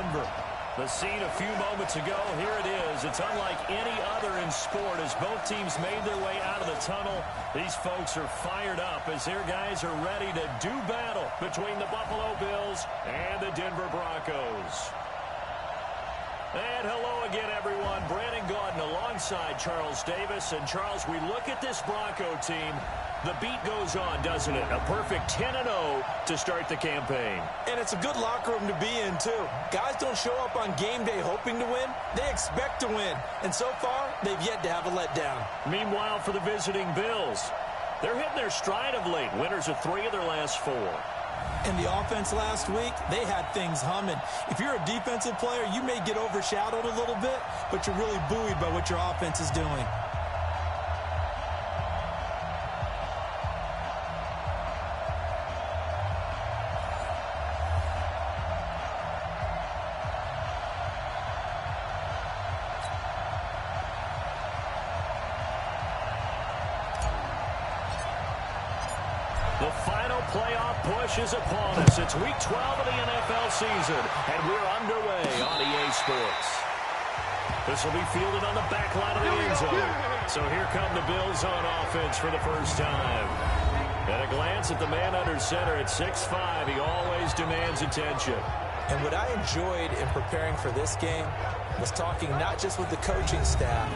Denver. The scene a few moments ago, here it is. It's unlike any other in sport as both teams made their way out of the tunnel. These folks are fired up as their guys are ready to do battle between the Buffalo Bills and the Denver Broncos. And hello again, everyone. Brandon Gaudin alongside Charles Davis. And, Charles, we look at this Bronco team. The beat goes on, doesn't it? A perfect 10-0 to start the campaign. And it's a good locker room to be in, too. Guys don't show up on game day hoping to win. They expect to win. And so far, they've yet to have a letdown. Meanwhile, for the visiting Bills, they're hitting their stride of late. Winners of 3 of their last 4. And the offense last week, they had things humming. If you're a defensive player, you may get overshadowed a little bit, but you're really buoyed by what your offense is doing. The final playoff push is upon us. It's week 12 of the NFL season, and we're underway on EA Sports. This will be fielded on the back line of the end zone. So here come the Bills on offense for the first time. At a glance at the man under center at 6'5", he always demands attention. And what I enjoyed in preparing for this game was talking not just with the coaching staff,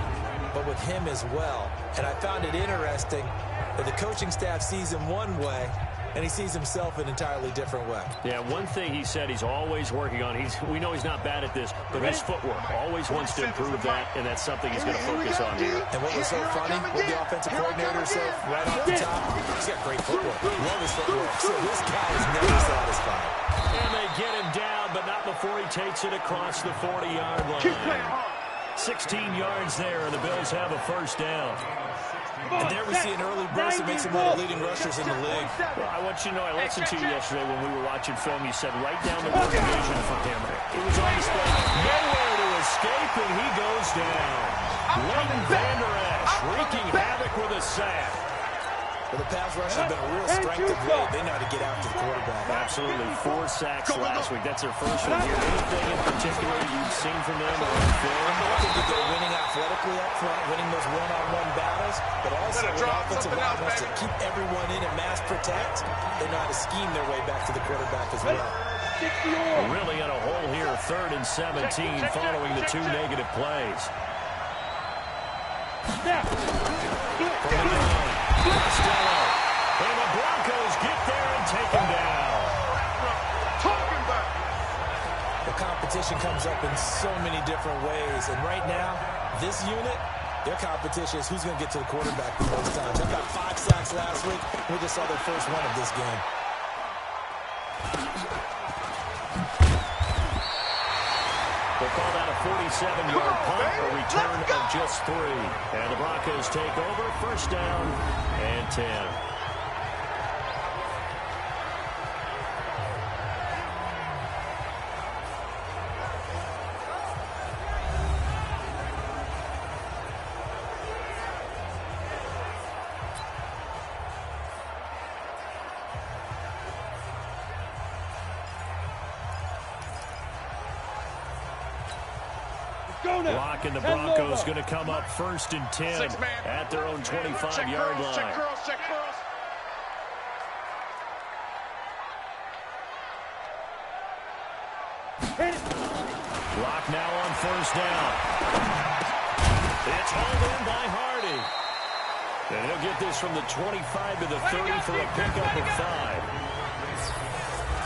but with him as well. And I found it interesting that the coaching staff sees him one way, and he sees himself an entirely different way. Yeah, one thing he said he's always working on, we know he's not bad at this, but his footwork, always wants to improve that, and that's something he's going to focus on here. And what was so funny, what the offensive coordinator said right off the top, he's got great footwork. Love his footwork. So this guy is never satisfied. And they get him down, but not before he takes it across the 40-yard line. 16 yards there, and the Bills have a first down. And there we see an early burst that makes him one of the leading rushers in the league. Well, I want you to know, I listened to you yesterday when we were watching film. You said right down the middle vision for him. It was on display. Nowhere to escape, and he goes down. Leighton Vander Esch wreaking havoc with a sack. Well, the pass rush has been a real strength of late. They know how to get after the quarterback. Absolutely. 4 sacks last week. That's their first one here. Anything in particular you've seen from them or on film? I think that they're winning athletically up front, winning those one-on-one battles, but also with offensive line wants to keep everyone in and mass protect. They know how to scheme their way back to the quarterback as well. Really in a hole here, 3rd and 17 following the 2 negative plays. From the gun. Costello. And the Broncos get there and take him down. The competition comes up in so many different ways. And right now, this unit, their competition is who's going to get to the quarterback the most times. They've got 5 sacks last week. We just saw their first one of this game. We'll call that a 47-yard punt, a return of just 3. And the Broncos take over, first down and 10. Block, and the Broncos going to come up 1st and 10 at their own 25-yard line. Check curls, check curls. Block now on 1st down. It's hauled in by Hardy. And he'll get this from the 25 to the 30 for a pickup of 5.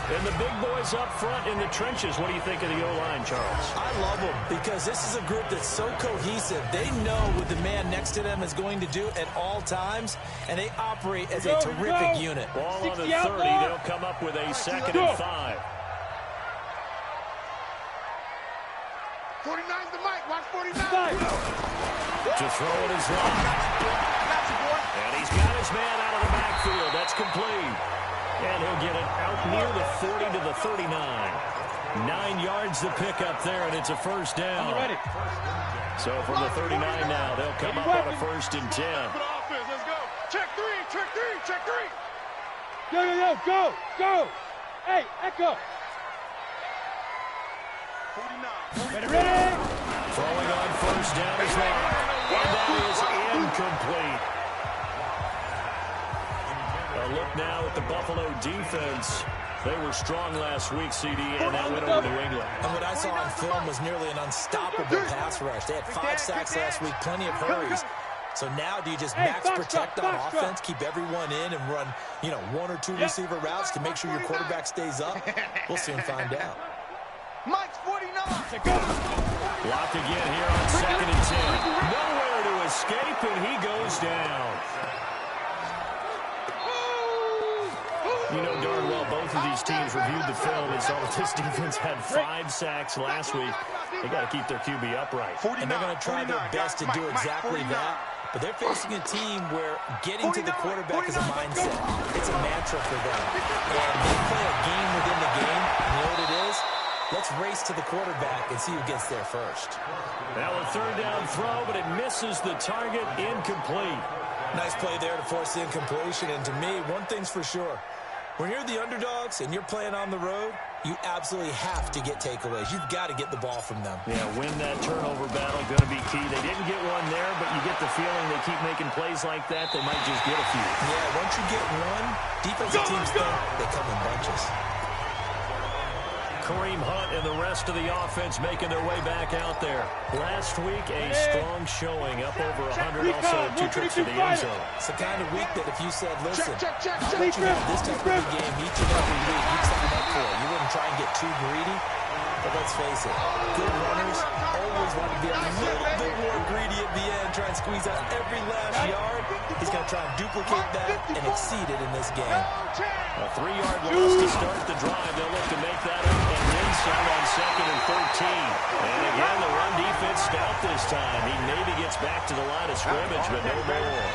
And the big boys up front in the trenches. What do you think of the O-line, Charles? I love them because this is a group that's so cohesive. They know what the man next to them is going to do at all times, and they operate as a terrific unit. Ball on the 30. They'll come up with a 2nd and 5. 49's the mic. Watch 49. To throw it is locked. And he's got his man out of the backfield. That's complete. And he'll get it out near the 40 to the 39. 9 yards to pick up there, and it's a first down. So from the 39 now, they'll come up on a 1st and 10. Let's go. Check 3, check 3, check 3. Go, go, go, go. Hey, Echo. Ready. Throwing on first down is long. And that is incomplete. A look now at the Buffalo defense. They were strong last week, CD, and that went over New England. And what I saw on film was nearly an unstoppable pass rush. They had 5 sacks last week, plenty of hurries. So now do you just max protect on offense, keep everyone in, and run, 1 or 2 receiver routes to make sure your quarterback stays up? We'll soon find out. Mike's 49. Blocked again here on 2nd and 10. Nowhere to escape, and he goes down. You know darn well both of these teams reviewed the film and saw that this defense had 5 sacks last week. They got to keep their QB upright. And they're going to try their best to do exactly that. But they're facing a team where getting to the quarterback is a mindset. It's a mantra for them. And they play a game within the game. And you know what it is? Let's race to the quarterback and see who gets there first. Now a 3rd down throw, but it misses the target. Incomplete. Nice play there to force the incompletion. And to me, one thing's for sure. When you're the underdogs and you're playing on the road, you absolutely have to get takeaways. You've got to get the ball from them. Yeah, win that turnover battle, going to be key. They didn't get one there, but you get the feeling they keep making plays like that, they might just get a few. Yeah, once you get one, defensive teams think they come in bunches. Kareem Hunt and the rest of the offense making their way back out there. Last week, a strong showing, up over 100, also 2 trips to the end zone. It's the kind of week that if you said, listen, I'll let you have this type of a game each and every week, you'd sign up for it. You wouldn't try and get too greedy. But let's face it, good runners always want to be a little bit more greedy at the end, try and squeeze out every last yard. He's going to try and duplicate that and exceed it in this game. A 3-yard loss to start the drive. They'll look to make that up and then some on 2nd and 13. And again, the run defense stout this time. He maybe gets back to the line of scrimmage, but no more.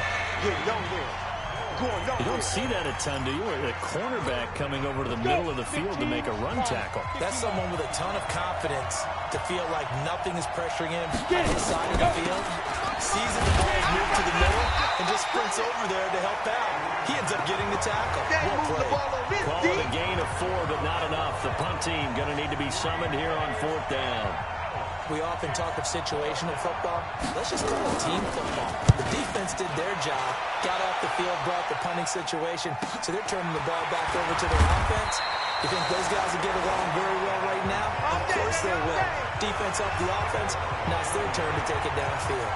You don't see that a ton, do you? A cornerback coming over to the middle of the field to make a run tackle. That's someone with a ton of confidence to feel like nothing is pressuring him on his side of the field. Sees that the ball is moved to the middle and just sprints over there to help out. He ends up getting the tackle. Well played. Call it a gain of 4, but not enough. The punt team going to need to be summoned here on 4th down. We often talk of situational football. Let's just call it team football. The defense did their job, got off the field, brought the punting situation, so they're turning the ball back over to their offense. You think those guys will get along very well right now? Of course they will. Defense up the offense. Now it's their turn to take it downfield.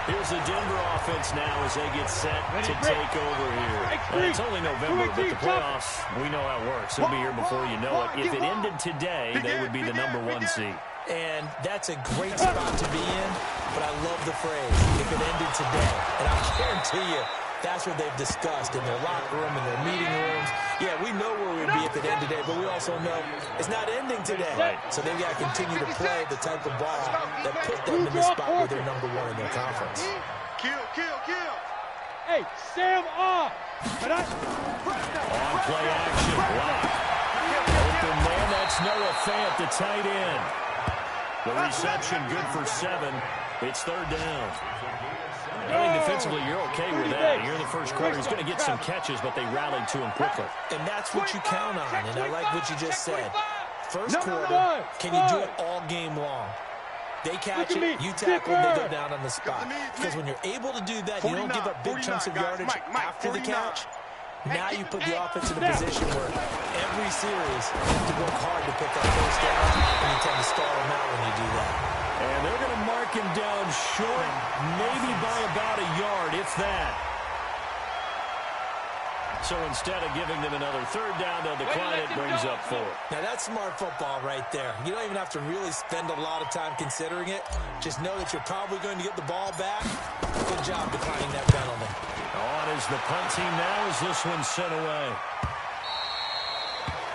Here's the Denver offense now as they get set to take over here. It's only November, but the playoffs, we know how it works. It'll be here before you know it. If it ended today, they would be the #1 seed. And that's a great spot to be in, but I love the phrase, if it ended today. And I guarantee you, that's what they've discussed in their locker room, in their meeting rooms. Yeah, we know where we'd be if it ended today, but we also know it's not ending today. Right. So they've got to continue to play the type of ball that put them in the spot where they're #1 in their conference. Kill. Hey, Sam off. On play action, block. Open man, that's Noah Fant, the tight end. The reception good for 7. It's 3rd down. I think defensively you're okay with that. Here in the first quarter, he's going to get some catches, but they rallied to him quickly. And that's what you count on, and I like what you just said. First quarter, can you do it all game long? They catch it, you tackle, and they go down on the spot. Because when you're able to do that, you don't give up big chunks of yardage after the catch. Now you put the offense in a position where every series you have to work hard to pick up first down, and you tend to stall them out when you do that. And they're going to mark him down short, maybe by about a yard, if that. So instead of giving them another 3rd down, they'll decline it, brings up 4. Now that's smart football right there. You don't even have to really spend a lot of time considering it. Just know that you're probably going to get the ball back. Good job declining that penalty. On is the punt team now as this one's sent away.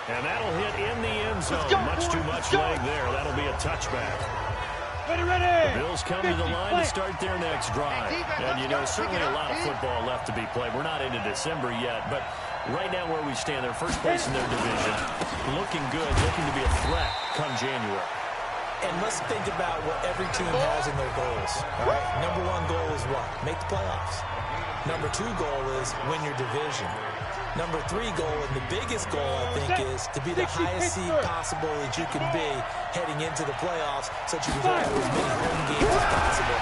And that'll hit in the end zone. Much too much leg there. That'll be a touchback. Ready. The Bills come to the line to start their next drive. And, certainly a lot of football left to be played. We're not into December yet, but right now where we stand, they're first place in their division. Looking good, looking to be a threat come January. And let's think about what every team has in their goals. All right? #1 goal is what? Make the playoffs. Number 2 goal is win your division. Number 3 goal, and the biggest goal, I think, is to be the highest seed possible that you can be heading into the playoffs, so that you can go to as many home games as possible.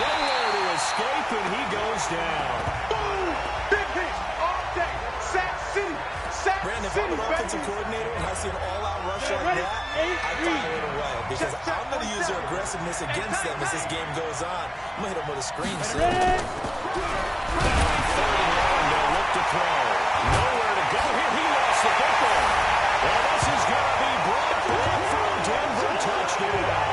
Nowhere to escape, and he goes down. Boom! Big hit all day. Sack City. Sack Brandon, if City, I'm an offensive coordinator and I see an all-out rush like that, I file it away because I'm going to use their aggressiveness against them as this game goes on. I'm going to hit them with a screen soon. They'll look to throw. Nowhere to go here. He lost the football. Well, this is going to be brought back for a Denver touchdown.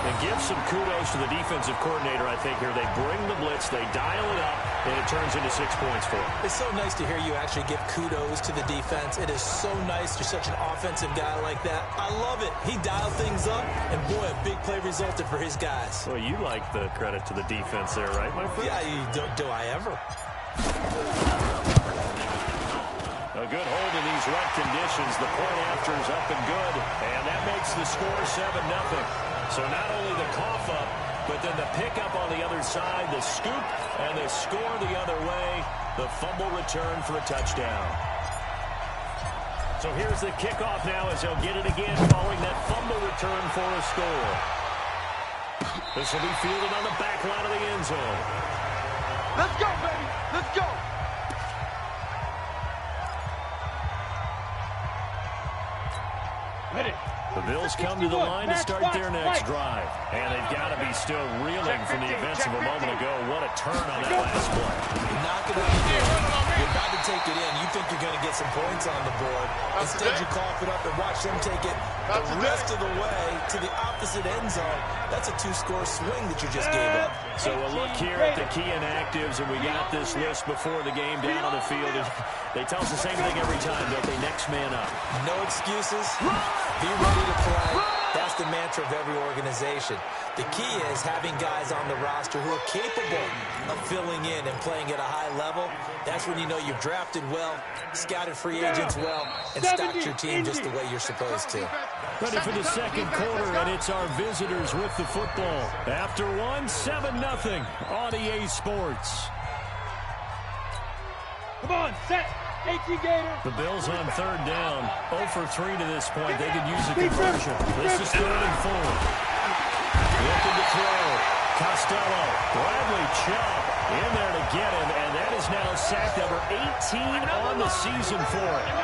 And give some kudos to the defensive coordinator, I think, here. They bring the blitz, they dial it up, and it turns into 6 points for them. It's so nice to hear you actually give kudos to the defense. It is so nice. You're such an offensive guy like that. I love it. He dialed things up, and boy, a big play resulted for his guys. Well, you like the credit to the defense there, right, my friend? Yeah, do I ever? A good hold in these rough conditions. The point after is up and good, and that makes the score 7-0. So not only the cough up, but then the pickup on the other side, the scoop, and the score the other way, the fumble return for a touchdown. So here's the kickoff now as they'll get it again following that fumble return for a score. This will be fielded on the back line of the end zone. Let's go, baby. Let's go. Ready. The Bills come to the line to start their next drive. And they've got to be still reeling from the events of a moment ago. What a turn on that last play. Knock it out here. You're about to take it in. You think you're going to get some points on the board. Instead, you cough it up and watch them take it the rest of the way to the opposite end zone. That's a 2-score swing that you just gave up. So a look here at the key inactives, and we got this list before the game down on the field. They tell us the same thing every time, don't they? Next man up. No excuses. Be ready to play. That's the mantra of every organization. The key is having guys on the roster who are capable of filling in and playing at a high level. That's when you know you've drafted well, scouted free agents well, and stocked your team just the way you're supposed to. Ready for the second quarter, and it's our visitors with the football. After one, 7-0 on EA Sports. Come on, set. 18 Gator. The Bills on third down. 0 for 3 to this point. They could use a conversion. This is 3rd and 4. Looking to throw. Costello. Bradley Chubb in there to get him, and that is now sack number 18 on the season for him.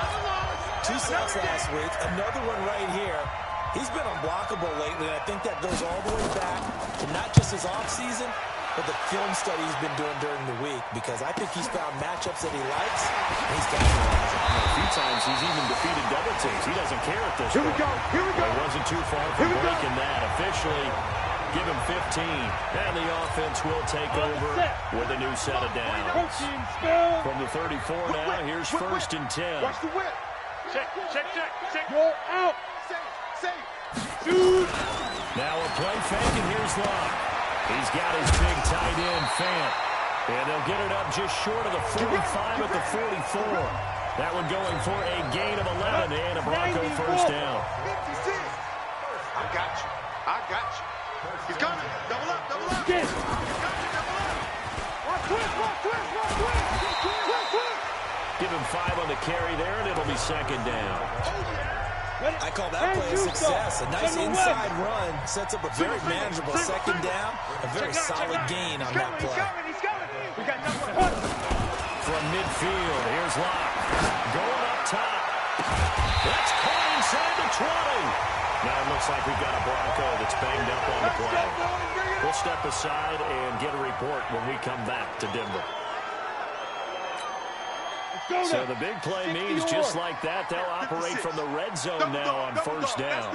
2 sacks last week. Another one right here. He's been unblockable lately, and I think that goes all the way back to not just his offseason, but the film study he's been doing during the week, because I think he's found matchups that he likes, and he's got them. A few times he's even defeated double teams. He doesn't care at this point. Here we go. He wasn't too far from breaking that. Officially, give him 15. And the offense will take over with a new set of downs. From the 34 now, here's 1st and 10. Watch the whip. Check. Go out. Safe. Dude. Now a play fake, and here's Locke. He's got his big tight end, Fant. And they'll get it up just short of the 45 at the 44. That one going for a gain of 11 and a Bronco first down. 56. I got you. He's coming. Double up. Get. Twist. Give him 5 on the carry there, and it'll be 2nd down. I call that play a success. A nice inside run sets up a very manageable 2nd down. A very solid gain on that play. He's coming. We got number 1. From midfield, here's Locke. Going up top. That's caught inside the 20. Now it looks like we've got a Bronco that's banged up on the play. We'll step aside and get a report when we come back to Denver. So the big play means just like that, they'll operate from the red zone now on 1st down.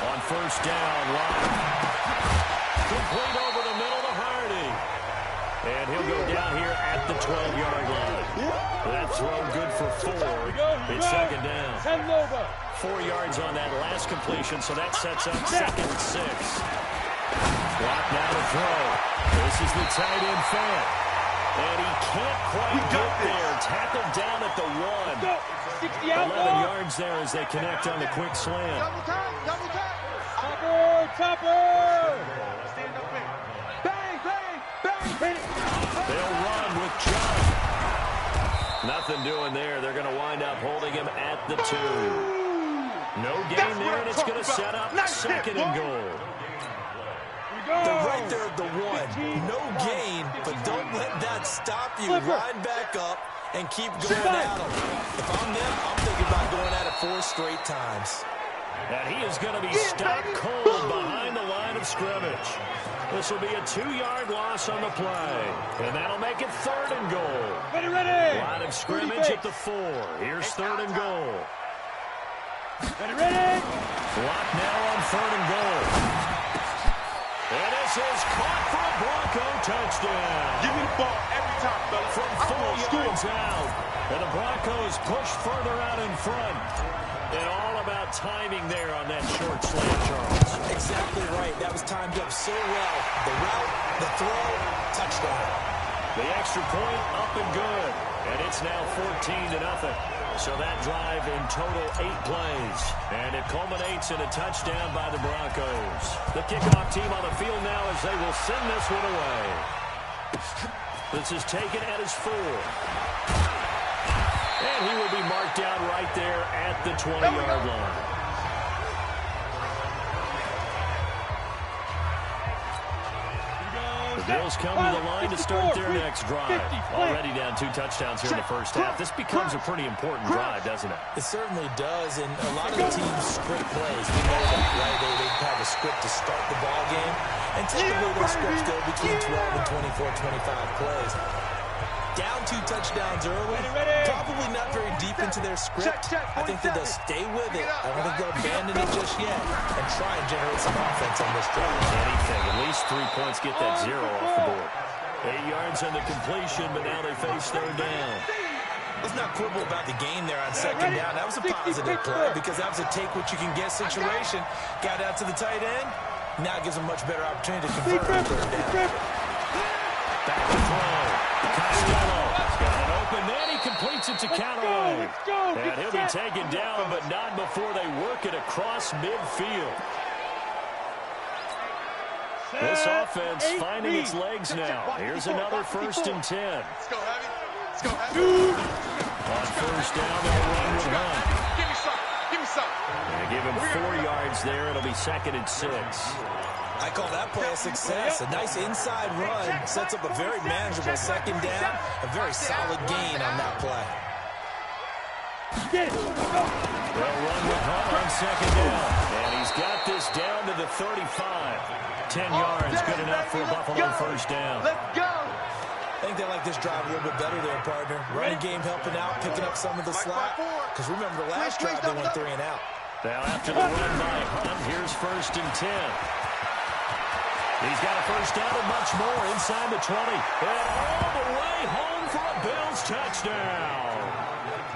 On 1st down, Locke. Complete over the middle to Hardy. And he'll go down here at the 12-yard line. That throw good for 4. It's 2nd down. 4 yards on that last completion, so that sets up 2nd and 6. Clock now to throw. This is the tight end, Fant. And he can't quite get there. Tackled down at the 1. 11 yards there as they connect on the quick slam. Double time. Topper! Stand up big. Bang, bang, bang. They'll run with John. Nothing doing there. They're going to wind up holding him at the 2. No gain there, and it's going to set up second and goal. They're right there at the 1. No gain, but don't let that stop you. Line back up and keep going at them. If I'm them, I'm thinking about going at it 4 straight times. And he is going to be stopped cold behind the line of scrimmage. This will be a 2-yard loss on the play. And that'll make it 3rd and goal. Ready. Line of scrimmage at the 4. Here's 3rd and goal. Ready. Clock now on 3rd and goal. And this is caught for a Bronco touchdown. Give me the ball every time, fellas. From 4 yards out. And the Broncos push further out in front. And all about timing there on that short slant, Charles. Exactly right. That was timed up so well. The route, the throw, touchdown. The extra point up and good. And it's now 14-0. So that drive in total 8 plays. And it culminates in a touchdown by the Broncos. The kickoff team on the field now as they will send this one away. This is taken at his 4. And he will be marked down right there at the 20-yard line. The Bills come to the line to start their next drive. Already down 2 touchdowns here in the first half. This becomes a pretty important drive, doesn't it? It certainly does, and a lot of the teams script plays. We know that, right? They have a script to start the ball game, and typically those scripts go between 12 and 24, 25 plays. Down 2 touchdowns early, probably not very deep into their script. I think that they'll stay with it. I don't think they'll abandon it just yet and try and generate some offense on this drive. Anything, at least 3 points, get that 0 off the board. 8 yards on the completion, but now they face 3rd down. Let's not quibble about the gain there on 2nd down. That was a positive play because that was a take-what-you-can-get situation. Got out to the tight end. Now it gives them a much better opportunity to convert on 3rd down. Back to throw. He's got an open, then he completes it to Callaway. And he'll be taken down, but not before they work it across midfield. This offense finding its legs now. Here's another 1st and 10. Let's go, Heavy. Let's go, Heavy. On 1st down, they'll run with Hunt. Give me some. Give me some. They give him 4 yards there. It'll be 2nd and 6. I call that play a success. A nice inside run sets up a very manageable 2nd down. A very solid gain on that play. They'll run with Hunt on 2nd down. And he's got this down to the 35. 10 yards, good enough for a Buffalo 1st down. Let's go. I think they like this drive a little bit better there, partner. Running game helping out, picking up some of the slack. Because remember, the last drive they went 3 and out. Now after the run by Hunt, here's 1st and 10. He's got a 1st down and much more inside the 20. And all the way home for a Bills touchdown.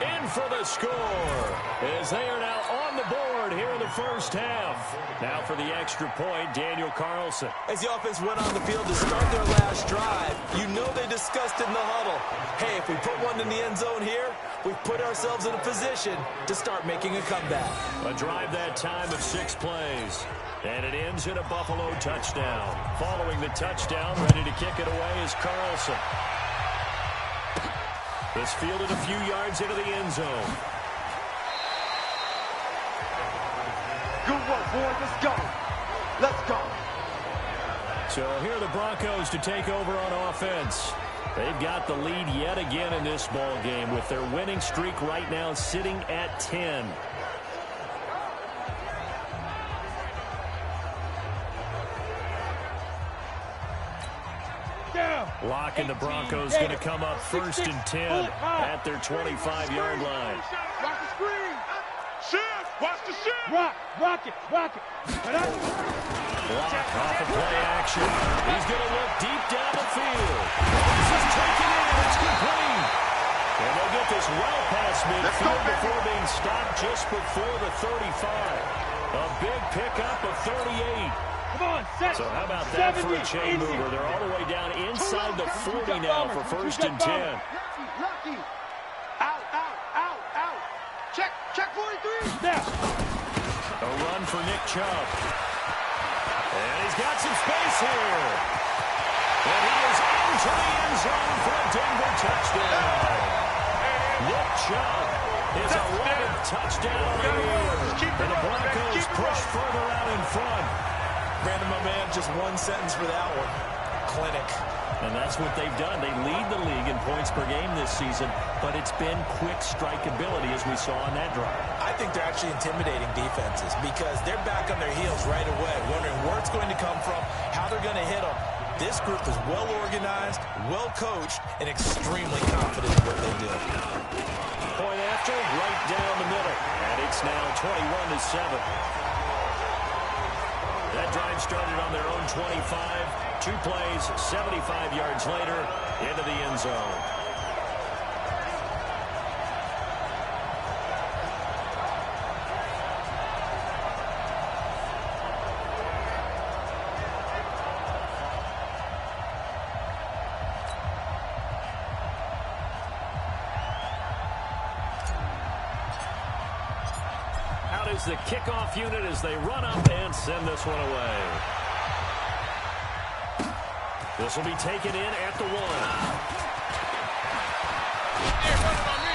In for the score as they are now on the board here in the 1st half. Now for the extra point, Daniel Carlson. As the offense went on the field to start their last drive, you know they discussed in the huddle. Hey, if we put one in the end zone here, we've put ourselves in a position to start making a comeback. A drive that time of 6 plays. And it ends in a Buffalo touchdown. Following the touchdown, ready to kick it away is Carlson. This fielded a few yards into the end zone. Good work, boys. Let's go. Let's go. So here are the Broncos to take over on offense. They've got the lead yet again in this ball game with their winning streak right now sitting at 10. Lock and the Broncos going to come up 1st and 10 at their 25-yard line. Watch the screen. Shift. Watch the shift. Rock it. Block off of play action. He's going to look deep down the field. This is taken in. It's complete. And they'll get this well past midfield before being stopped just before the 35. A big pickup of 38. Come on, set. So how about that for a chain mover? They're all the way down inside the 40 now for 1st and 10. Lucky. Out. Check 43. Now. A run for Nick Chubb. And he's got some space here. And he is into the end zone for a Denver touchdown. Nick Chubb is 11th touchdown of the year. And the Broncos push further out in front. Brandon, my man, just one sentence for that one. Clinic. And that's what they've done. They lead the league in points per game this season, but it's been quick strikeability as we saw on that drive. I think they're actually intimidating defenses because they're back on their heels right away, wondering where it's going to come from, how they're going to hit them. This group is well organized, well coached, and extremely confident in what they do. Point after, right down the middle. And it's now 21-7. That drive started on their own 25. 2 plays, 75 yards later, into the end zone. Out is the kickoff unit as they run up and send this one away. This will be taken in at the 1. They're running on me.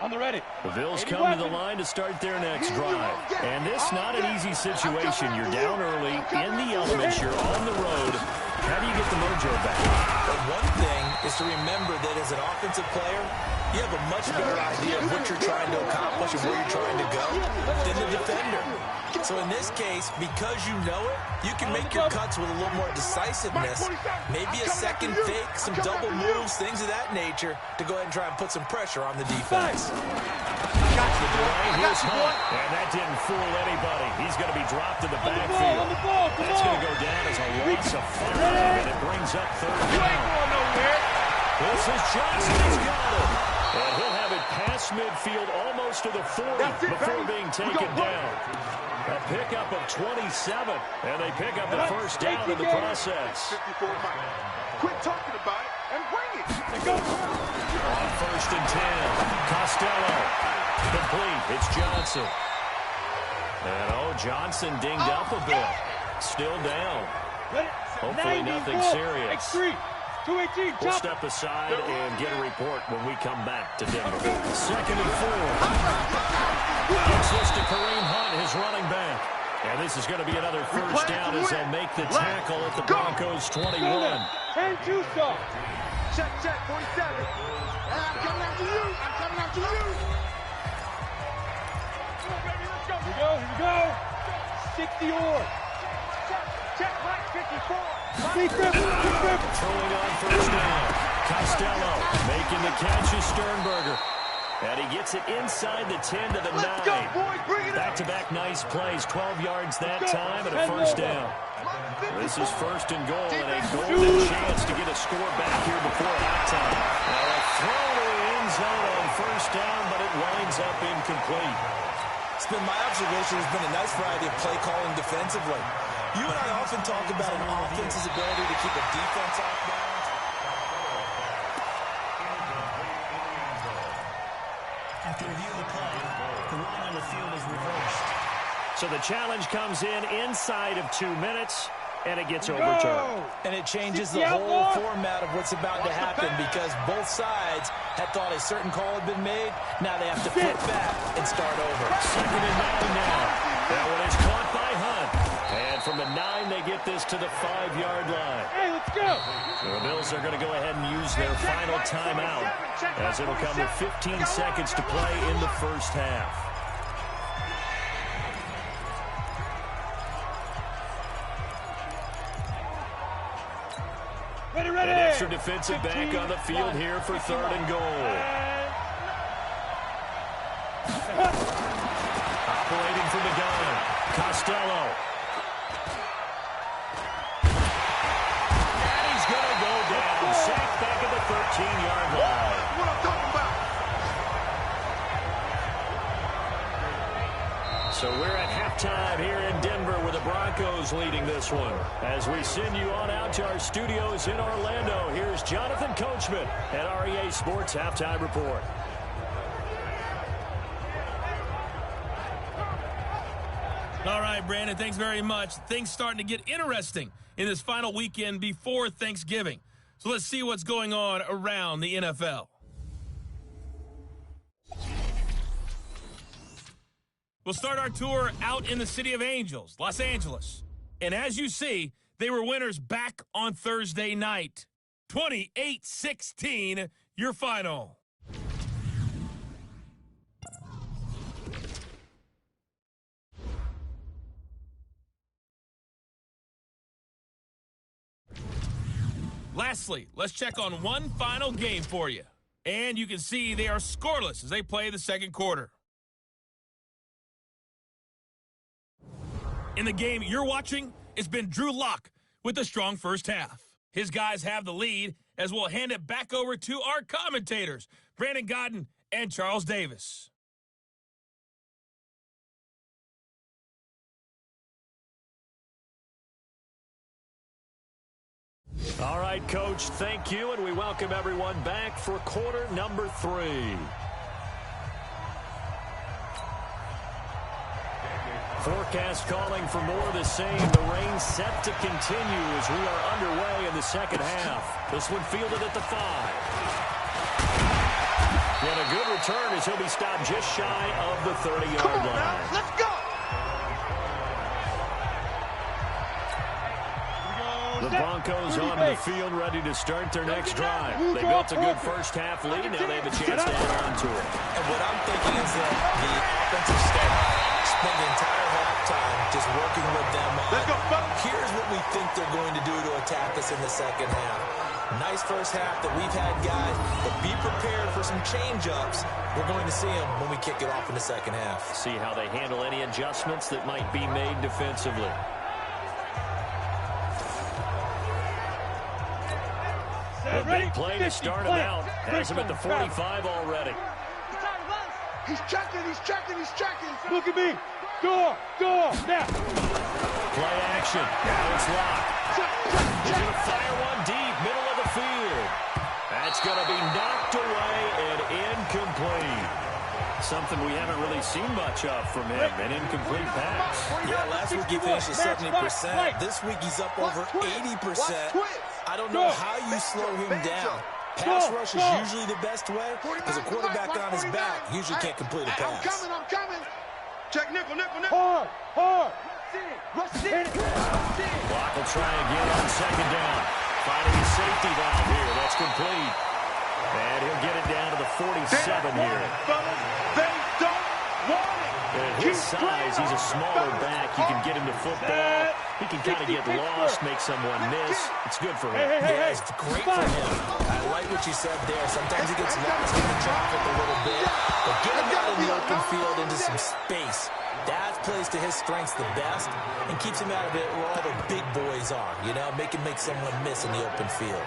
On the ready. The Bills come to the line to start their next drive. And this not an easy situation. You're down early, in the elements, you're on the road. How do you get the mojo back? But one thing is to remember that as an offensive player, you have a much better idea of what you're trying to accomplish and where you're trying to go than the defender. So in this case, because you know it, you can make your cuts with a little more decisiveness. Maybe a second fake, some double moves, things of that nature to go ahead and try and put some pressure on the defense. Here's Hunt, and that didn't fool anybody. He's going to be dropped in the backfield. That's going to go down as a loss of 5, and it brings up 3rd down. This is Johnson. He's got it. And he'll have it past midfield almost to the 40 before being taken down. A pickup of 27, and they pick up the first down in the process. Quit talking about it and bring it. On 1st and 10, Costello. Complete. It's Johnson. And, Johnson dinged up a bit. Still down. Hopefully nothing serious. We'll step aside and get a report when we come back to Denver. 2nd and 4. Gives this to Kareem Hunt, his running back. And this is going to be another first down as they'll make the tackle at the Broncos 21. 10-2 stop. Check, 47. I'm coming after you. I'm coming after you. Come on, baby, let's go. Here we go. 60 or. Check, right, 54. Throwing on first down. Costello making the catch is Sternberger. And he gets it inside the 10 to the 9. Let's go, boys. Bring it up. Back-to-back nice plays. 12 yards that time and a first down. This is 1st and goal and a golden chance to get a score back here before halftime. Now a throw to the end zone on first down, but it winds up incomplete. It's been my observation. There's been a nice variety of play calling defensively. You and I often talk about an offense's ability to keep a defense off balance. After review of the play, the ruling on the field is reversed. So the challenge comes in inside of 2 minutes, and it gets overturned. And it changes the whole format of what's about to happen because both sides had thought a certain call had been made. Now they have to flip back and start over. 2nd and 9 now. That one is caught by Hunt. And from the 9, they get this to the 5-yard line. Hey, let's go. The Bills are going to go ahead and use their final timeout as it'll come with 15 seconds to play in the first half. Ready. An extra defensive back on the field here for 3rd and goal. Operating from the gun, Costello. And he's going to go down. Sacked back at the 13-yard line. What I'm talking about. So we're at halftime here in Denver with the Broncos leading this one. As we send you on out to our studios in Orlando, here's Jonathan Coachman at REA Sports Halftime Report. All right, Brandon, thanks very much. Things starting to get interesting in this final weekend before Thanksgiving. So let's see what's going on around the NFL. We'll start our tour out in the City of Angels, Los Angeles. And as you see, they were winners back on Thursday night. 28-16, your final. Lastly, let's check on one final game for you. And you can see they are scoreless as they play the second quarter. In the game you're watching, it's been Drew Lock with a strong first half. His guys have the lead as we'll hand it back over to our commentators, Brandon Godden and Charles Davis. All right, Coach, thank you, and we welcome everyone back for quarter number 3. Forecast calling for more of the same. The rain set to continue as we are underway in the second half. This one fielded at the 5. And a good return as he'll be stopped just shy of the 30-yard line. Now, let's go. The Broncos on the field ready to start their next drive. They built a good first half lead. Now they have a chance to add on to it. And what I'm thinking is that the offensive staff spent the entire halftime just working with them on, here's what we think they're going to do to attack us in the second half. Nice first half that we've had, guys, but be prepared for some change-ups. We're going to see them when we kick it off in the second half. See how they handle any adjustments that might be made defensively. A big play to start him out. Has him at the 45 already. He's checking. Look at me. Go, now. Play action. Now it's locked. He's going to fire one deep, middle of the field. That's going to be knocked away and incomplete. Something we haven't really seen much of from him, an incomplete pass. Yeah, last week he finished at 70%. This week he's up over 80%. I don't know how you slow him down. Pass rush is usually the best way because a quarterback on his back usually can't complete a pass. I'm coming. Check nickel. Hard. Block will try again on second down. Finding a safety valve here. That's complete. And he'll get it down to the 47 here. They don't want it. At his size, he's a smaller back. You can get him to football. He can kind of get lost, make someone miss. It's good for him. Yeah, it's great for him. I like what you said there. Sometimes he gets lost in the traffic a little bit. But get him out in the open field into some space. That plays to his strengths the best and keeps him out of it where all the big boys are. You know, make someone miss in the open field.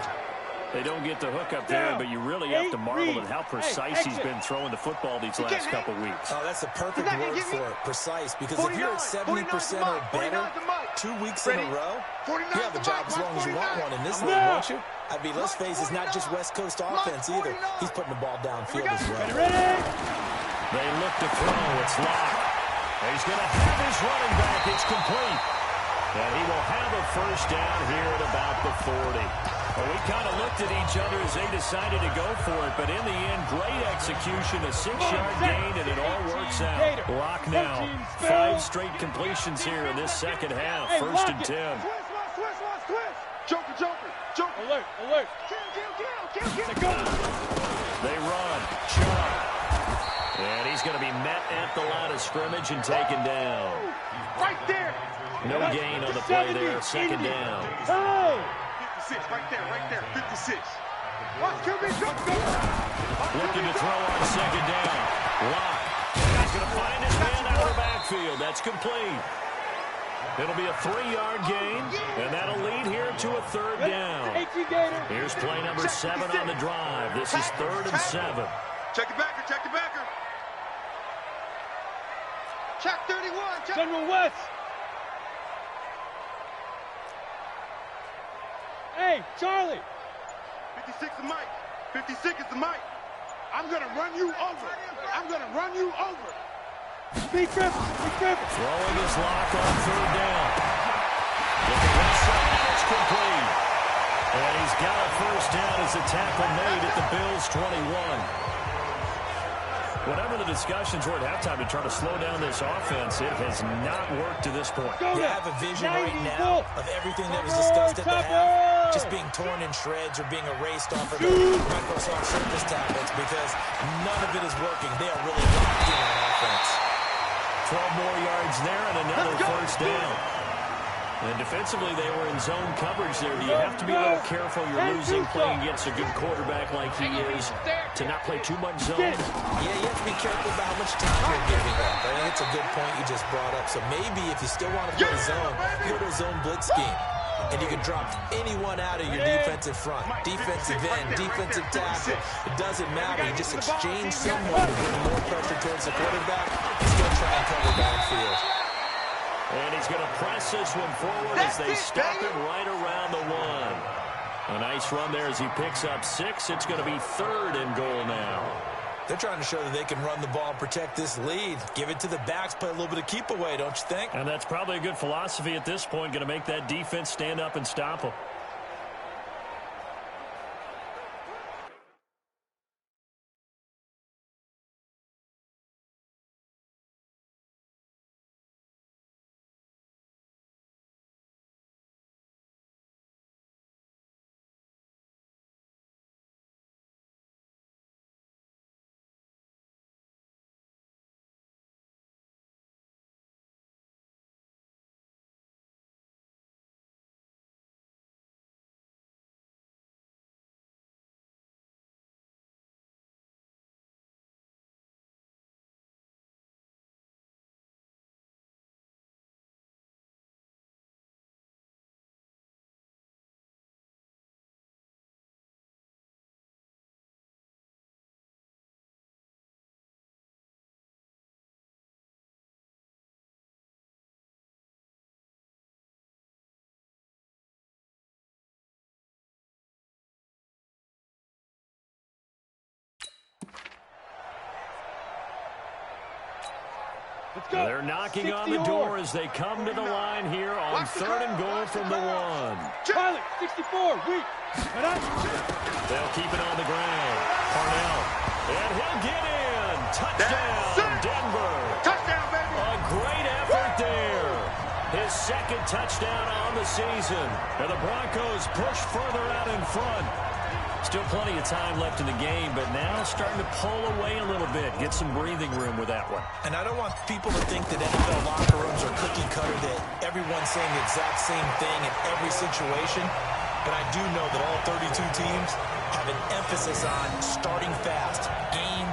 They don't get the hook up there, but you really have to marvel at how precise he's been throwing the football these last couple weeks. Oh, that's the perfect word for it, precise. Because if you're at 70% or better 2 weeks in a row, you have a job as long as you want one in this league, won't you? I mean, let's face it, it's not just West Coast offense either. He's putting the ball downfield as well. Ready? They look to throw. It's Locke. He's going to have his running back. It's complete. And he will have a first down here at about the 40. Well, we kind of looked at each other as they decided to go for it, but in the end, great execution, a 6-yard gain, and it all works out. Locke now, 5 straight completions here in this second half. First and 10. Joker, Joker, Joker. Alert, alert. They run. Chubb. And he's going to be met at the line of scrimmage and taken down. Right there. No gain on the play there. Second down. Hey! 56, right there, 56. Watch QB, go. Looking to throw on second down. Locke. He's going to find his man out of the backfield. That's complete. It'll be a 3-yard gain, and that'll lead here to a third down. Here's play number 7 on the drive. This is 3rd and 7. Check the backer, check the backer. Check 31, check. General West. Hey, Charlie. 56 is Mike. 56 is the Mike. I'm going to run you over. I'm going to run you over. Be careful. Throwing his Lock on 3rd down. Looking left side, it's complete. And he's got a first down as a tackle made at the Bills' 21. Whatever the discussions were at halftime to try to slow down this offense, it has not worked to this point. You have a vision right now of everything that was discussed at the half just being torn in shreds or being erased off of the Microsoft Surface tablets because none of it is working. They are really locked in on offense. 12 more yards there and another first down. And defensively, they were in zone coverage there. Do you have to be a little careful? You're losing playing against a good quarterback like he is to not play too much zone. Yeah, you have to be careful about how much time you're giving up. I think it's a good point you just brought up. So maybe if you still want to play zone, go to a zone blitz scheme. And you can drop anyone out of your defensive front. Defensive end, defensive tackle. It doesn't matter. You just exchange someone to bring more pressure towards the quarterback and still try and cover downfield. And he's going to press this one forward as they stop it right around the 1. A nice run there as he picks up 6. It's going to be 3rd and goal now. They're trying to show that they can run the ball and protect this lead. Give it to the backs, play a little bit of keep away, don't you think? And that's probably a good philosophy at this point, going to make that defense stand up and stop them. They're knocking on the door as they come to the line here on 3rd and goal from the 1. Charlie, 64, weak. They'll keep it on the ground. Parnell. And he'll get in. Touchdown, Denver. Touchdown, baby. A great effort there. His 2nd touchdown on the season. And the Broncos push further out in front. Still plenty of time left in the game, but now starting to pull away a little bit. Get some breathing room with that one. And I don't want people to think that NFL locker rooms are cookie cutter, that everyone's saying the exact same thing in every situation. But I do know that all 32 teams have an emphasis on starting fast. Game,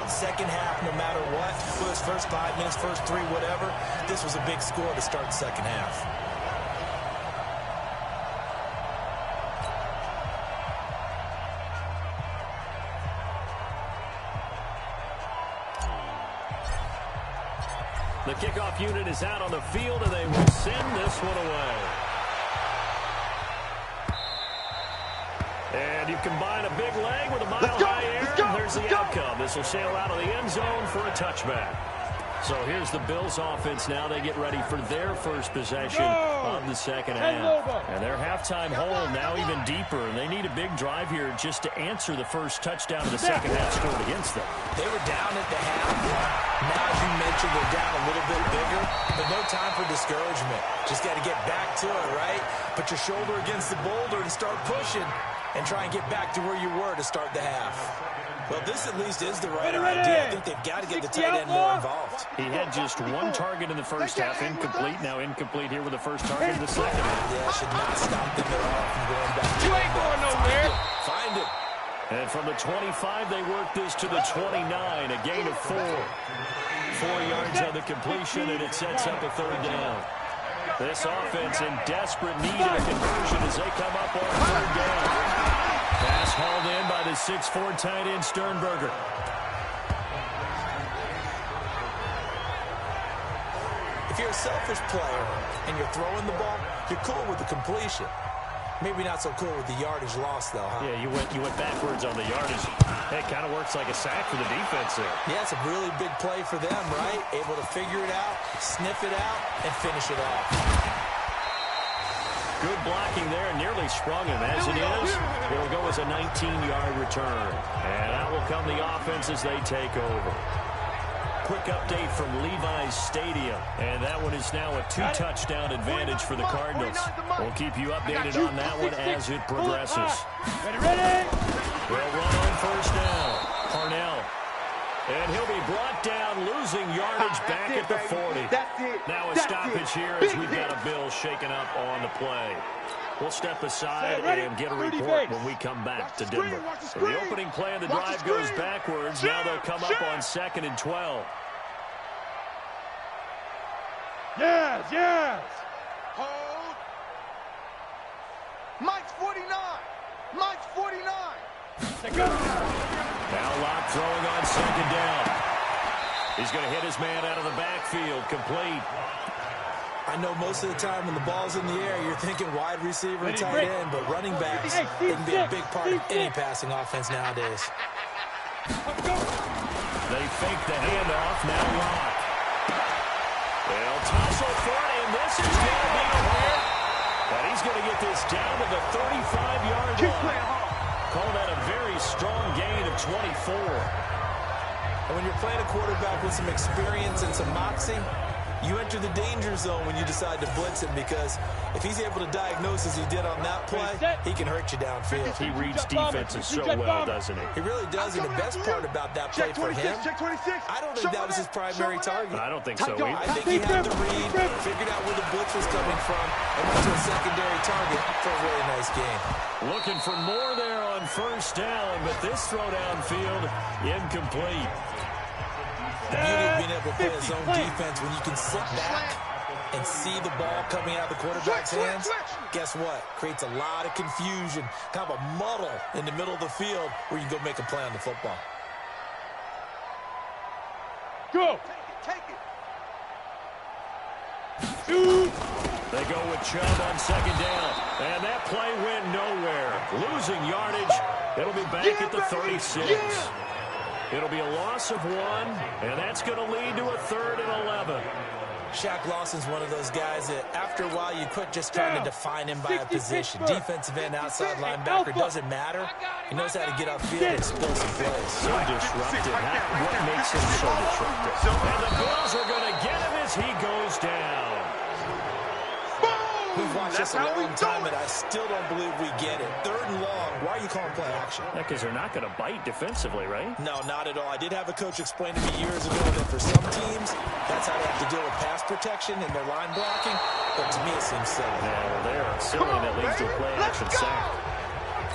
second half, no matter what. Whether it's first 5 minutes, first 3, whatever. This was a big score to start the second half. The kickoff unit is out on the field, and they will send this one away. And you combine a big leg with a mile-high air, and there's here's the outcome. This will sail out of the end zone for a touchback. So here's the Bills offense now. They get ready for their first possession of the second half. And their halftime hole now even deeper. And they need a big drive here just to answer the first touchdown of the second half scored against them. They were down at the half. Now, as you mentioned, they're down a little bit bigger, but no time for discouragement. Just got to get back to it, right? Put your shoulder against the boulder and start pushing and try and get back to where you were to start the half. Well, this at least is the right idea. I think they've got to get the tight end more involved. He had just one target in the first half, incomplete. Now incomplete here with the first target in the second half. Yeah, should not stop them at all from going back. You ain't going nowhere. Find him. And from the 25, they work this to the 29, a gain of 4. 4 yards on the completion, and it sets up a third down. This offense in desperate need of a conversion as they come up on third down. Pass hauled in by the 6'4" tight end Sternberger. If you're a selfish player and you're throwing the ball, you're cool with the completion. Maybe not so cool with the yardage loss, though, huh? Yeah, you went backwards on the yardage. It kind of works like a sack for the defense there. Yeah, it's a really big play for them, right? Able to figure it out, sniff it out, and finish it off. Good blocking there, nearly sprung him. As it is, it'll go as a 19-yard return. And out will come the offense as they take over. Quick update from Levi's Stadium. And that one is now a 2-touchdown advantage for the Cardinals. We'll keep you updated on that one as it progresses. Ready? They'll run on first down. Parnell. And he'll be brought down, losing yardage back at the 40. Now a stoppage here as we've got a Bill shaken up on the play. We'll step aside and get a report when we come back to Denver. So the opening play of the drive goes backwards. Now they'll come up on 2nd and 12. Yes. Hold. Mike's 49. Mike's 49. Now Locke throwing on 2nd down. He's going to hit his man out of the backfield, complete. I know most of the time when the ball's in the air, you're thinking wide receiver and tight end, but running backs can be a big part of any passing offense nowadays. They fake the handoff, now Locke. They'll tussle for it, and this is going to be a hit. But he's going to get this down to the 35-yard line. Call that a very strong gain of 24. And when you're playing a quarterback with some experience and some moxie, you enter the danger zone when you decide to blitz him, because if he's able to diagnose as he did on that play, he can hurt you downfield. He reads defenses so well, doesn't he? He really does, and the best part about that play for him, I don't think that was his primary target. I don't think so either. I think he had to read, figured out where the blitz was coming from, and went to a secondary target for a really nice game. Looking for more there on first down, but this throw downfield incomplete. The beauty of being able to play his own defense when you can sit back and see the ball coming out of the quarterback's hands, guess what? Creates a lot of confusion, kind of a muddle in the middle of the field where you can go make a play on the football. Go. Take it. Shoot. They go with Chubb on 2nd down, and that play went nowhere. Losing yardage. It'll be back at the 36. It'll be a loss of 1, and that's going to lead to a 3rd and 11. Shaq Lawson's one of those guys that after a while you quit just trying to define him by a position. Defensive end, outside linebacker, doesn't matter. He knows how to get upfield and explosive plays. So disruptive. What makes him so disruptive? And the Bills are going to get him as he goes down. We've watched this a long time, and I still don't believe we get it. 3rd and long. Why are you calling play action? Because they're not going to bite defensively, right? No, not at all. I did have a coach explain to me years ago that for some teams, that's how they have to deal with pass protection and their line blocking. But to me, it seems silly. Yeah, well, they're silly, and that leads to a play action sack.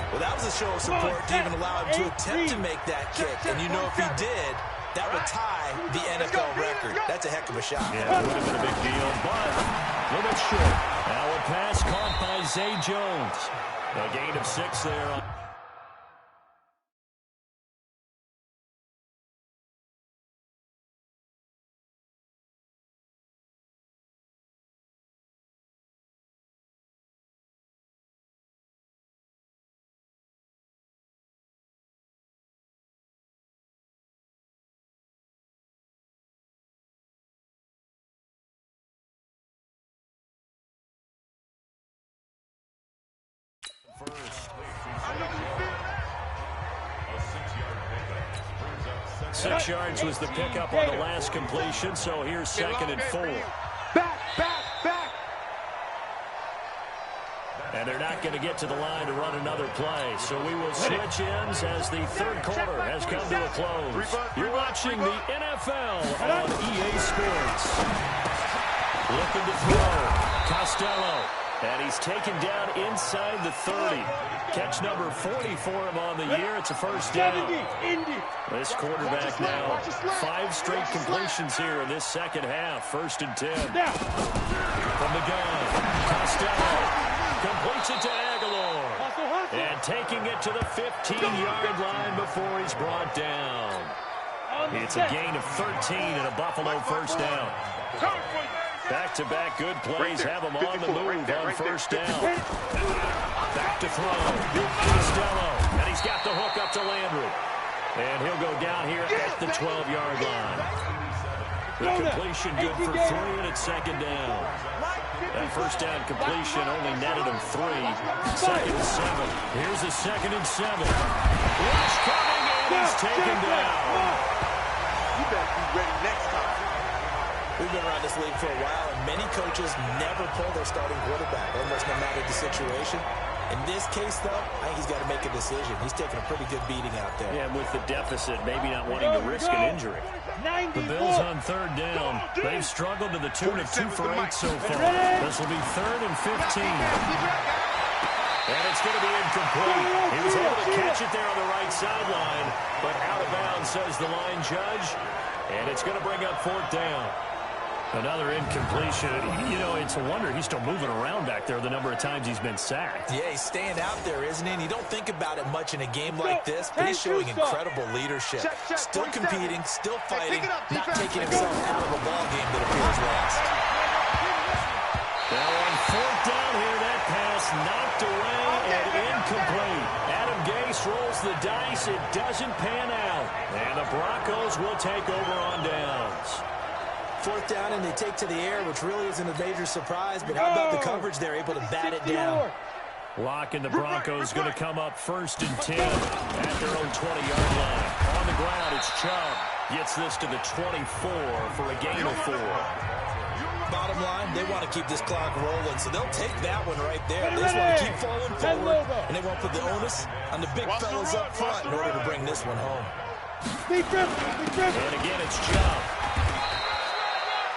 Well, that was a show of support to even allow him to attempt to make that kick. And you know if he did, that would tie the NFL record. That's a heck of a shot. Yeah, it would have been a big deal, but a little bit short. Now a pass caught by Zay Jones. A gain of 6 there. I know you feel that. 6 yards was the pickup on the last completion, so here's 2nd and 4. Back, back, back. And they're not going to get to the line to run another play, so we will switch ends as the third quarter has come to a close. You're watching the NFL on EA Sports. Looking to throw. Costello. And he's taken down inside the 30. Catch number 40 for him on the year. It's a first down. This quarterback now, 5 straight completions here in this second half. 1st and 10. From the gun, Costello completes it to Aguilar. And taking it to the 15-yard line before he's brought down. It's a gain of 13 and a Buffalo first down. Back-to-back good plays have him on the move on first down. Back to throw. Costello. And he's got the hook up to Landry. And he'll go down here at the 12-yard line. The completion good for 3, and it's 2nd down. That first down completion only netted him 3. 2nd and 7. Here's a 2nd and 7. Rush coming, and he's taken down. You better be ready next time. We've been around this league for a while, and many coaches never pull their starting quarterback, almost no matter the situation. In this case, though, I think he's got to make a decision. He's taking a pretty good beating out there. Yeah, with the deficit, maybe not wanting to risk an injury. The Bills on 3rd down. They've struggled to the tune of 2 for 8 so far. This will be 3rd and 15. And it's going to be incomplete. He was able to catch it there on the right sideline, but out of bounds, says the line judge. And it's going to bring up 4th down. Another incompletion. You know, it's a wonder he's still moving around back there the number of times he's been sacked. Yeah, he's staying out there, isn't he? And you don't think about it much in a game like this, but he's showing incredible leadership. Still competing, still fighting, not taking himself out of a ball game that appears lost. Now on 4th down here, that pass knocked away and incomplete. Adam Gase rolls the dice. It doesn't pan out. And the Broncos will take over on downs. 4th down, and they take to the air, which really isn't a major surprise, but how about the coverage? They're able to bat it down. Lock and the Broncos going to come up 1st and 10 at their own 20-yard line. On the ground, it's Chubb. Gets this to the 24 for a gain of 4. Bottom line, they want to keep this clock rolling, so they'll take that one right there. They just want to keep falling forward, and they won't put the onus on the big fellas up front in order to bring this one home. And again, it's Chubb.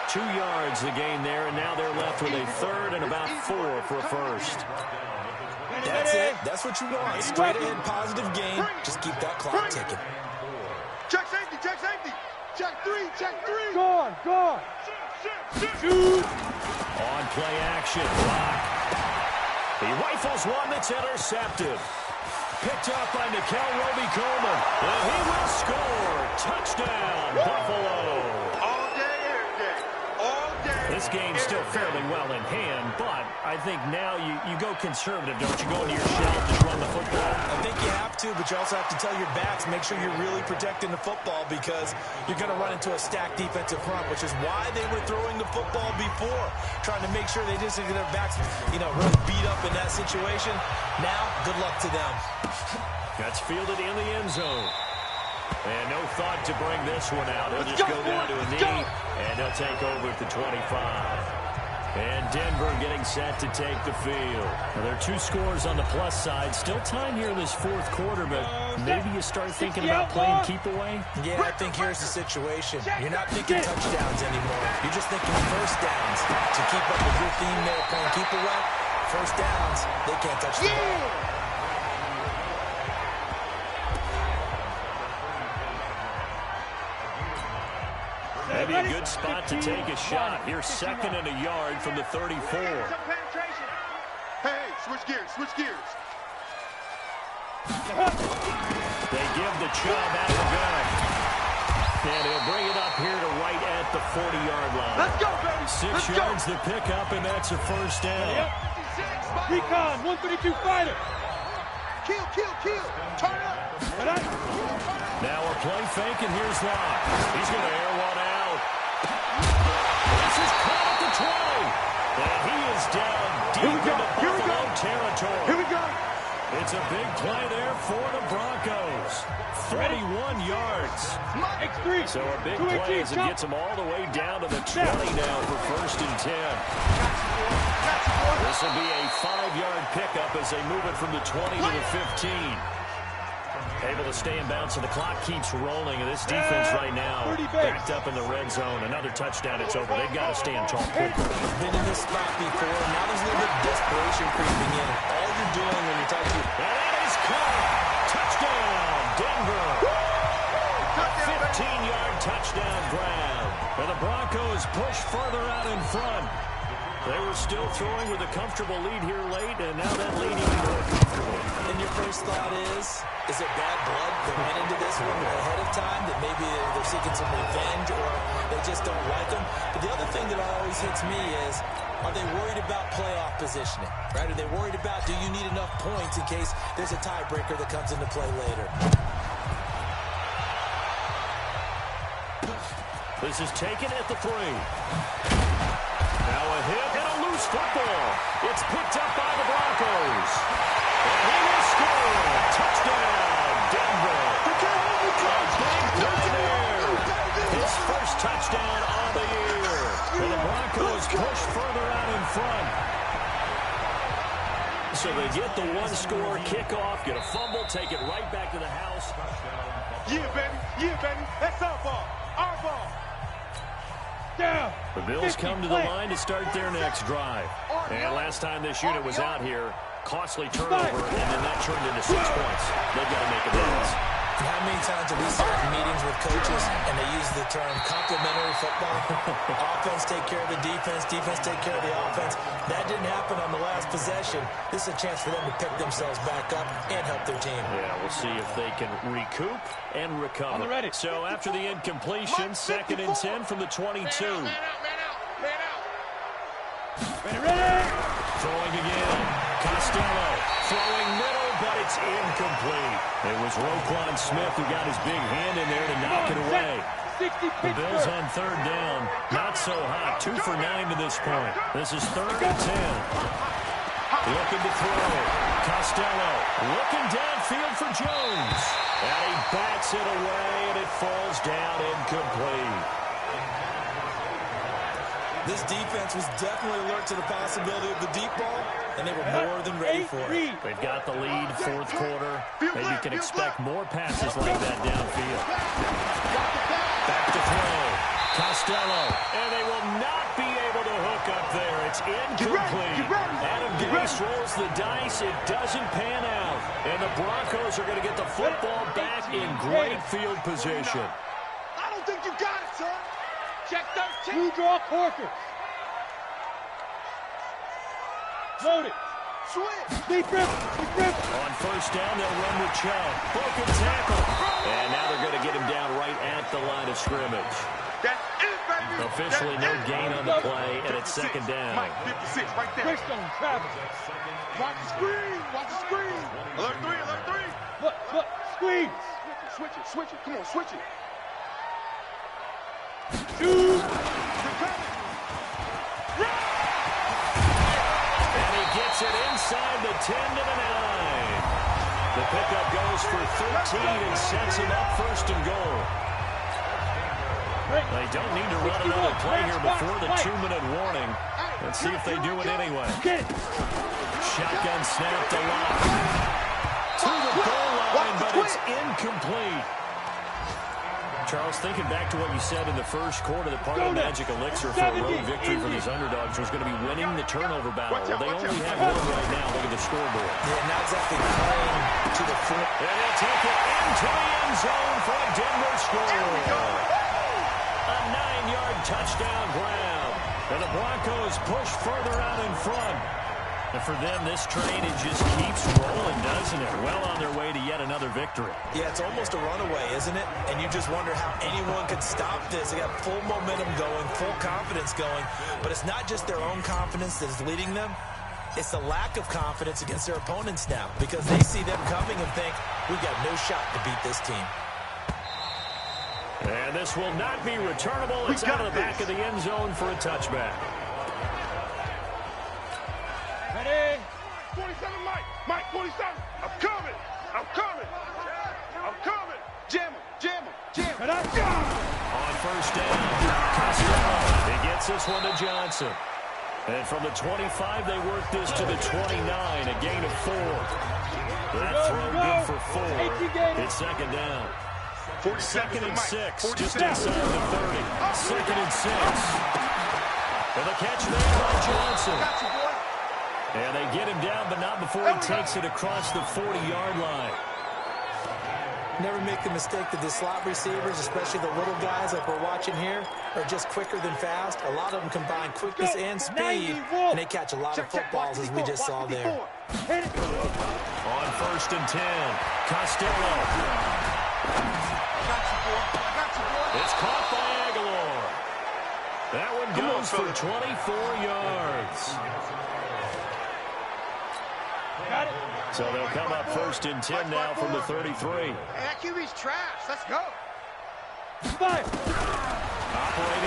2 yards the gain there, and now they're left with a 3rd and about 4 for a first. That's it. That's what you want. Straight ahead, positive gain. Just keep that clock ticking. Check safety, check safety. Check 3, check 3. Gone. Shoot. On play action, Rock. He rifles one that's intercepted. Picked up by Nikel Roby-Coleman. And he will score. Touchdown, Buffalo. All day, every day. All day. This game's still fairly well in hand, but I think now you go conservative, don't you? Go into your shell and just run the football. I think you have to, but you also have to tell your backs, make sure you're really protecting the football because you're going to run into a stacked defensive front, which is why they were throwing the football before, trying to make sure they just get their backs, really beat up in that situation. Now, good luck to them. That's fielded in the end zone. And no thought to bring this one out. He'll just go down to a knee, and he'll take over at the 25. And Denver getting set to take the field. Now, there are 2 scores on the plus side. Still time here in this 4th quarter, but maybe you start thinking about playing keep away? Yeah, I think here's the situation. You're not thinking touchdowns anymore. You're just thinking first downs. To keep up with your theme there, playing keep away, first downs, they can't touch the ball. Maybe a good spot to take a shot. Here's 2nd and a yard from the 34. Hey, switch gears, switch gears. They give the Chubb out of the gun. And he'll bring it up here to right at the 40-yard line. Let's go, baby. 6 yards the pickup, and that's a first down. Recon, 132 fighter. Kill. Turn up. Now a play fake, and here's Locke. He's going to air one out. This is caught at the 20. And he is down deep into Buffalo territory. Here we go. It's a big play there for the Broncos. 41 yards. So a big play as it gets them all the way down to the 20 now for 1st and 10. This will be a 5-yard pickup as they move it from the 20 to the 15. Able to stay in bounds, so the clock keeps rolling. And this defense right now backed up in the red zone. Another touchdown, it's over. They've got to stand tall quickly. Been in this spot before. Now there's a little bit of desperation creeping in. All you're doing when you're touching. And that is caught. Touchdown, Denver. A 15-yard touchdown grab. And the Broncos push further out in front. They were still throwing with a comfortable lead here late, and now that lead even more comfortable. And your first thought is it bad blood that went into this one ahead of time, that maybe they're seeking some revenge or they just don't like them? But the other thing that always hits me is, are they worried about playoff positioning, right? Are they worried about, do you need enough points in case there's a tiebreaker that comes into play later? This is taken at the 3. Now a hit and a loose football. It's picked up by the Broncos. And he will score. Touchdown, Denver. His first touchdown on the year. And the Broncos push further out in front. So they get the one-score kickoff, get a fumble, take it right back to the house. Yeah, baby. Yeah, baby. That's our ball. Our ball. Down. The Bills come to the line to start their next drive. And last time this unit was out here, costly turnover, and then that turned into 6 points. They've got to make amends. How many times have we sat in meetings with coaches and they use the term complementary football? Offense take care of the defense, defense take care of the offense. That didn't happen on the last possession. This is a chance for them to pick themselves back up and help their team. Yeah, we'll see if they can recoup and recover. So after the incompletion, 2nd and 10 from the 22. Man out. Ready. Throwing again. Costello throwing middle, but it's incomplete. It was Roquan Smith who got his big hand in there to knock it away. The Bills on 3rd down. Not so hot. 2 for 9 to this point. This is 3rd and 10. Looking to throw. Costello looking downfield for Jones. And he bats it away, and it falls down incomplete. This defense was definitely alert to the possibility of the deep ball, and they were more than ready for it. They've got the lead, 4th quarter. Maybe you can expect more passes like that downfield. Back to throw. Costello. And they will not be able to hook up there. It's incomplete. Adam Gase rolls the dice. It doesn't pan out. And the Broncos are going to get the football back in great field position. I don't think you got it, sir. Check 13. Blue draw Corker. Load it. Switch. Deep rip. On 1st down, they'll run with Chubb. Broken tackle. And now they're going to get him down right at the line of scrimmage. That's it, baby. Officially no gain on the play, and it's 2nd down. Mike, 56, right there. Christian Travis. Watch the screen. Watch the screen. Alert 3. Look. Squeeze. Switch it. Come on, switch it. Shoot. And he gets it inside the 10 to the 9. The pickup goes for 13 and sets him up 1st and goal. They don't need to run another play here before the 2-minute warning. Let's see if they do it anyway. Shotgun snap to Locke. To the goal line, but it's incomplete. Charles, thinking back to what you said in the first quarter, that part of the magic elixir for a road victory for these underdogs was going to be winning the turnover battle. Well, they only have one right now. Look at the scoreboard. Yeah, not exactly playing to the front. And they'll take it into the end zone for a Denver score. A 9-yard touchdown grab. And the Broncos push further out in front. And for them, this train, it just keeps rolling, doesn't it? Well on their way to yet another victory. Yeah, it's almost a runaway, isn't it? And you just wonder how anyone could stop this. They got full momentum going, full confidence going. But it's not just their own confidence that is leading them. It's the lack of confidence against their opponents now, because they see them coming and think, we've got no shot to beat this team. And this will not be returnable. It's out of the back of the end zone for a touchback. Ready. 47, Mike. Mike, 47. On first down, Costello. He gets this one to Johnson. And from the 25, they work this to the 29, a gain of 4. That throw good for 4. It's second down. Second and 6, just inside the 30. Second and 6. And the catch made by Johnson. And they get him down, but not before he takes it across the 40-yard line. Never make the mistake that the slot receivers, especially the little guys like we're watching here, are just quicker than fast. A lot of them combine quickness and speed, and they catch a lot of footballs, as we just saw there. On first and 10, Costello. It's caught by Aguilar. That one goes for 24 yards. So they'll come up first and 10 now from the 33. Hey, that QB's trash. Let's go. Operating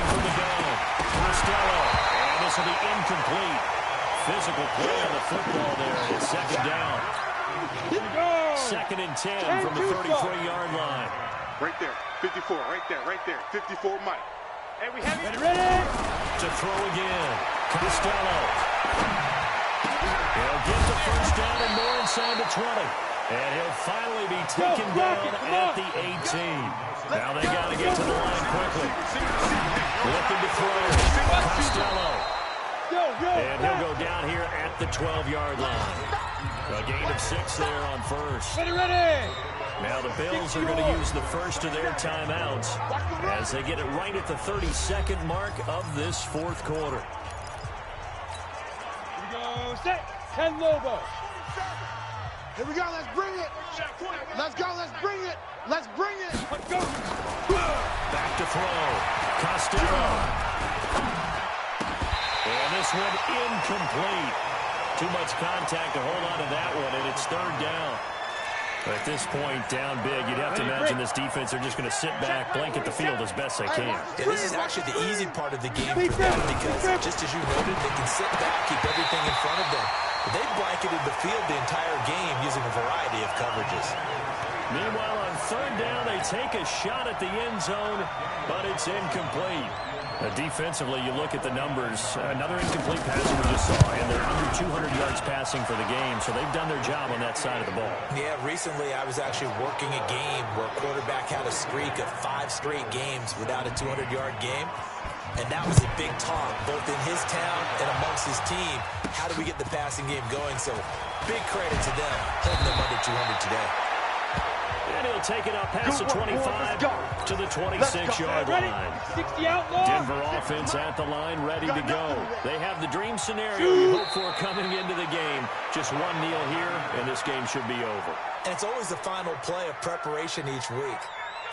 from the gun, Costello. And this will be incomplete. Physical play on the football there. It's second down. Second and 10 from the 33-yard line. Right there. 54. Right there. Right there. 54 Mike. Hey, we have it. Ready? To throw again. Costello. He'll get the first down and more inside the 20. And he'll finally be taken down at the 18. Now they got to get to the line quickly. Looking to throw. Costello. And he'll go down here at the 12-yard line. A gain of 6 there on first. Ready. Now the Bills are going to use the first of their timeouts as they get it right at the 32nd mark of this fourth quarter. Here we go. Set. 10 Lobo. Here we go. Let's bring it. Let's go. Let's bring it. Let's bring it. Let's go. Back to throw. Costello. And this one incomplete. Too much contact to hold on to that one, and it's third down. At this point, down big, you'd have to imagine this defense are just going to sit back, blanket the field as best they can. Yeah, this is actually the easy part of the game for them because, just as you noted, they can sit back, keep everything in front of them. But they blanketed the field the entire game using a variety of coverages. Meanwhile, on third down, they take a shot at the end zone, but it's incomplete. Defensively, you look at the numbers. Another incomplete pass we just saw, and they're under 200 yards passing for the game, so they've done their job on that side of the ball. Yeah, recently I was actually working a game where a quarterback had a streak of 5 straight games without a 200-yard game, and that was a big talk, both in his town and amongst his team. How do we get the passing game going? So big credit to them, holding them under 200 today. And he'll take it up past the 25 to the 26-yard line. 60 outlaw. Denver offense at the line, ready to go. They have the dream scenario you hope for coming into the game. Just one kneel here, and this game should be over. And it's always the final play of preparation each week.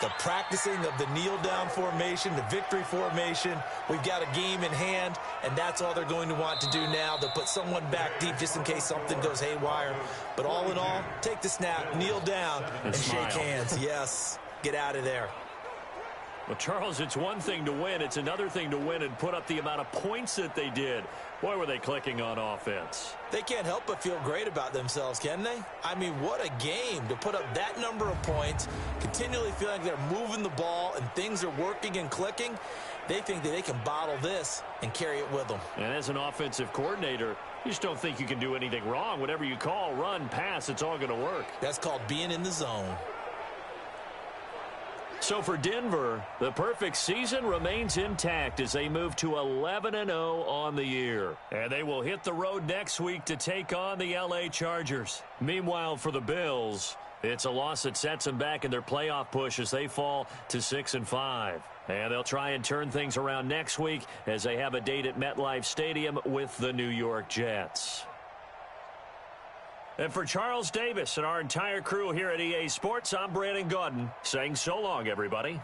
The practicing of the kneel-down formation, the victory formation. We've got a game in hand, and that's all they're going to want to do now. They'll put someone back deep just in case something goes haywire. But all in all, take the snap, kneel down, and shake hands. Yes, get out of there. Well, Charles, it's one thing to win. It's another thing to win and put up the amount of points that they did. Boy, were they clicking on offense. They can't help but feel great about themselves, can they? I mean, what a game to put up that number of points, continually feeling like they're moving the ball and things are working and clicking. They think that they can bottle this and carry it with them. And as an offensive coordinator, you just don't think you can do anything wrong. Whatever you call, run, pass, it's all going to work. That's called being in the zone. So for Denver, the perfect season remains intact as they move to 11-0 on the year. And they will hit the road next week to take on the LA Chargers. Meanwhile, for the Bills, it's a loss that sets them back in their playoff push as they fall to 6-5. And they'll try and turn things around next week as they have a date at MetLife Stadium with the New York Jets. And for Charles Davis and our entire crew here at EA Sports, I'm Brandon Gaudin saying so long, everybody.